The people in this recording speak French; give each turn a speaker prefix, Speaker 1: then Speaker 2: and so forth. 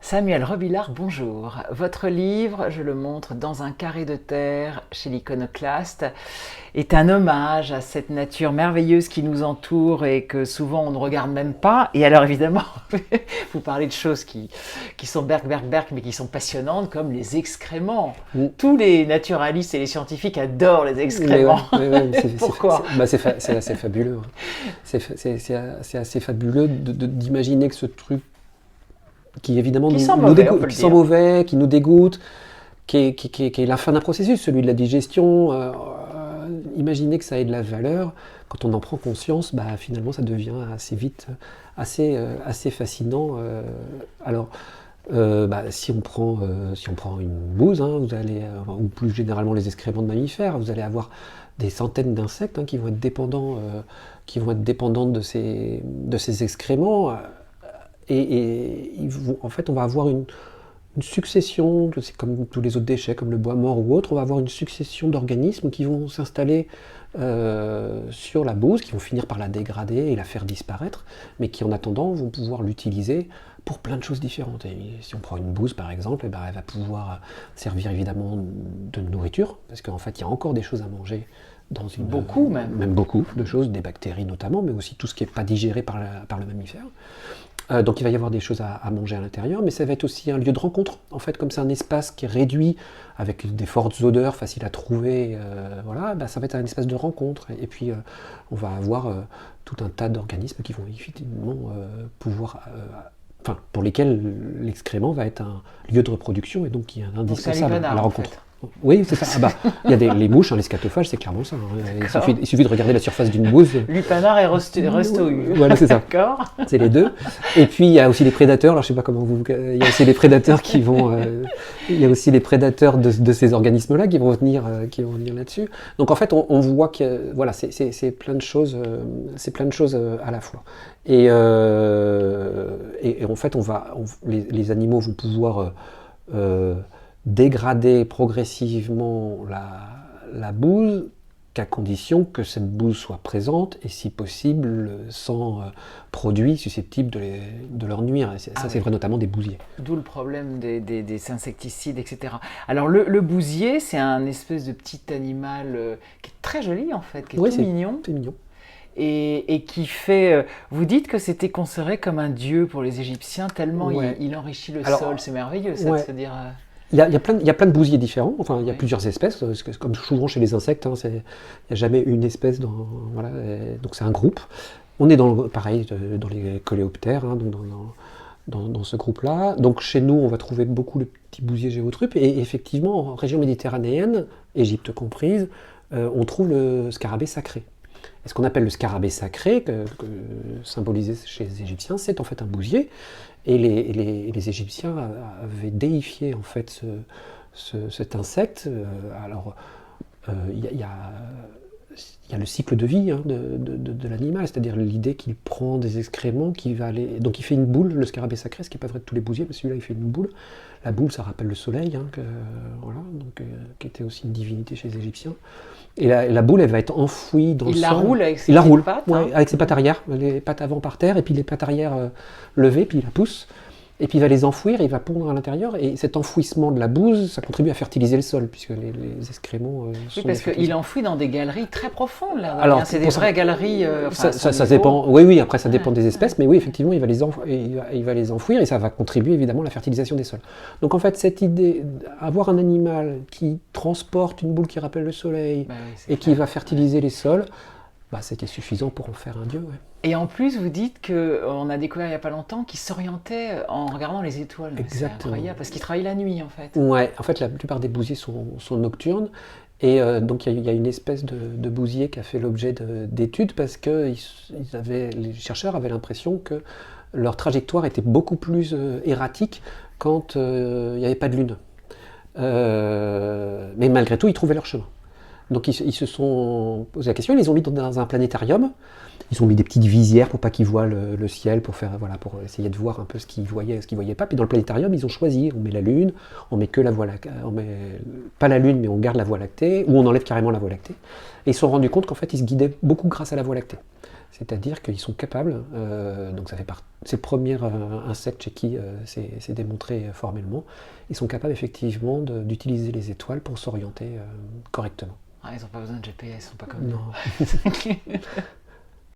Speaker 1: Samuel Robillard, bonjour. Votre livre, je le montre dans un carré de terre chez l'Iconoclaste, est un hommage à cette nature merveilleuse qui nous entoure et que souvent on ne regarde même pas. Et alors évidemment, vous parlez de choses qui sont berk, mais qui sont passionnantes, comme les excréments.
Speaker 2: Mm.
Speaker 1: Tous les naturalistes et les scientifiques adorent les
Speaker 2: Mais
Speaker 1: excréments.
Speaker 2: Pourquoi? C'est assez fabuleux. Hein. C'est assez fabuleux d'imaginer que ce truc qui évidemment
Speaker 1: Qui
Speaker 2: nous,
Speaker 1: sent
Speaker 2: nous
Speaker 1: mauvais,
Speaker 2: dégoûte,
Speaker 1: on peut le
Speaker 2: qui sent
Speaker 1: dire.
Speaker 2: mauvais, qui nous dégoûte, qui est la fin d'un processus, celui de la digestion. Imaginer que ça ait de la valeur, quand on en prend conscience, finalement ça devient assez vite assez fascinant. Si on prend une bouse, hein, vous allez, ou plus généralement les excréments de mammifères, vous allez avoir des centaines d'insectes qui vont être dépendants de ces excréments. En fait, on va avoir une succession, c'est comme tous les autres déchets, comme le bois mort ou autre, on va avoir une succession d'organismes qui vont s'installer sur la bouse, qui vont finir par la dégrader et la faire disparaître, mais qui en attendant vont pouvoir l'utiliser pour plein de choses différentes. Et si on prend une bouse par exemple, elle va pouvoir servir évidemment de nourriture, parce qu'en fait il y a encore des choses à manger dans une...
Speaker 1: Beaucoup même.
Speaker 2: Même beaucoup de choses, des bactéries notamment, mais aussi tout ce qui n'est pas digéré par le mammifère. Donc il va y avoir des choses à manger à l'intérieur, mais ça va être aussi un lieu de rencontre. En fait, comme c'est un espace qui est réduit, avec des fortes odeurs, faciles à trouver, ça va être un espace de rencontre. Et puis on va avoir tout un tas d'organismes qui vont effectivement pour lesquels l'excrément va être un lieu de reproduction et donc qui est indispensable à la rencontre. Oui, c'est ça. Il y a les mouches, les scatophages, c'est clairement ça. Il suffit de regarder la surface d'une bouse.
Speaker 1: Lupanard et Resto-U.
Speaker 2: Voilà, c'est ça.
Speaker 1: D'accord.
Speaker 2: C'est les deux. Et puis il y a aussi les prédateurs. Alors je sais pas comment vous. Il y a aussi les prédateurs qui vont. Il y a aussi les prédateurs de ces organismes-là qui vont venir là-dessus. Donc en fait, on voit que voilà, c'est plein de choses. C'est plein de choses à la fois. Et en fait, les animaux vont pouvoir dégrader progressivement la bouse, qu'à condition que cette bouse soit présente et si possible sans produits susceptibles de leur nuire. Et c'est vrai notamment des bousiers.
Speaker 1: D'où le problème des insecticides, etc. Alors le bousier, c'est un espèce de petit animal qui est très joli en fait, qui est tout mignon.
Speaker 2: C'est mignon.
Speaker 1: Et qui fait... vous dites que c'était considéré comme un dieu pour les Égyptiens, tellement il enrichit le sol. C'est merveilleux ça de se dire...
Speaker 2: Il y a plein de bousiers différents, enfin il y a plusieurs espèces, comme souvent chez les insectes, il n'y a jamais une espèce, donc c'est un groupe. On est pareil dans les coléoptères, dans ce groupe-là. Donc chez nous, on va trouver beaucoup le petit bousier géotrupes, et effectivement, en région méditerranéenne, Égypte comprise, on trouve le scarabée sacré. Et ce qu'on appelle le scarabée sacré, symbolisé chez les Égyptiens, c'est en fait un bousier. Et les Égyptiens avaient déifié en fait cet insecte. Il y a le cycle de vie de l'animal, c'est-à-dire l'idée qu'il prend des excréments, donc il fait une boule, le scarabée sacré, ce qui n'est pas vrai de tous les bousiers, mais celui-là il fait une boule. La boule, ça rappelle le soleil, qui était aussi une divinité chez les Égyptiens. Et la boule, elle va être enfouie dans le sol.
Speaker 1: Il la roule avec ses pattes.
Speaker 2: Avec ses pattes arrière, les pattes avant par terre, et puis les pattes arrière levées, puis il la pousse. Et puis il va les enfouir, et il va pondre à l'intérieur. Et cet enfouissement de la bouse, ça contribue à fertiliser le sol, puisque les excréments sont...
Speaker 1: Oui, parce qu'il enfouit dans des galeries très profondes, là.
Speaker 2: Alors,
Speaker 1: c'est des vraies galeries...
Speaker 2: ça dépend. Oui, après ça dépend des espèces, mais oui, effectivement, il va les enfouir, et ça va contribuer évidemment à la fertilisation des sols. Donc en fait, cette idée d'avoir un animal qui transporte une boule qui rappelle le soleil, qui va fertiliser les sols, c'était suffisant pour en faire un dieu. Ouais.
Speaker 1: Et en plus, vous dites qu'on a découvert il n'y a pas longtemps qu'il s'orientait en regardant les étoiles.
Speaker 2: Exactement.
Speaker 1: C'est incroyable, parce qu'il travaille la nuit, en fait.
Speaker 2: Ouais, en fait, la plupart des bousiers sont nocturnes. Et donc, il y a une espèce de bousier qui a fait l'objet d'études parce que les chercheurs avaient l'impression que leur trajectoire était beaucoup plus erratique quand il n'y avait pas de lune. Mais malgré tout, ils trouvaient leur chemin. Donc ils se sont posé la question, ils les ont mis dans un planétarium, ils ont mis des petites visières pour pas qu'ils voient le ciel, pour essayer de voir un peu ce qu'ils voyaient pas. Puis dans le planétarium, ils ont choisi, on met la Lune, on met que la Voie lactée, on met pas la Lune, mais on garde la Voie lactée, ou on enlève carrément la Voie lactée. Et ils se sont rendus compte qu'en fait, ils se guidaient beaucoup grâce à la Voie lactée. C'est-à-dire qu'ils sont capables, donc ça fait partie, c'est le premier insecte chez qui c'est démontré formellement, ils sont capables effectivement d'utiliser les étoiles pour s'orienter correctement.
Speaker 1: Ah, ils n'ont pas besoin de GPS, ils sont pas comme
Speaker 2: Non.
Speaker 1: nous.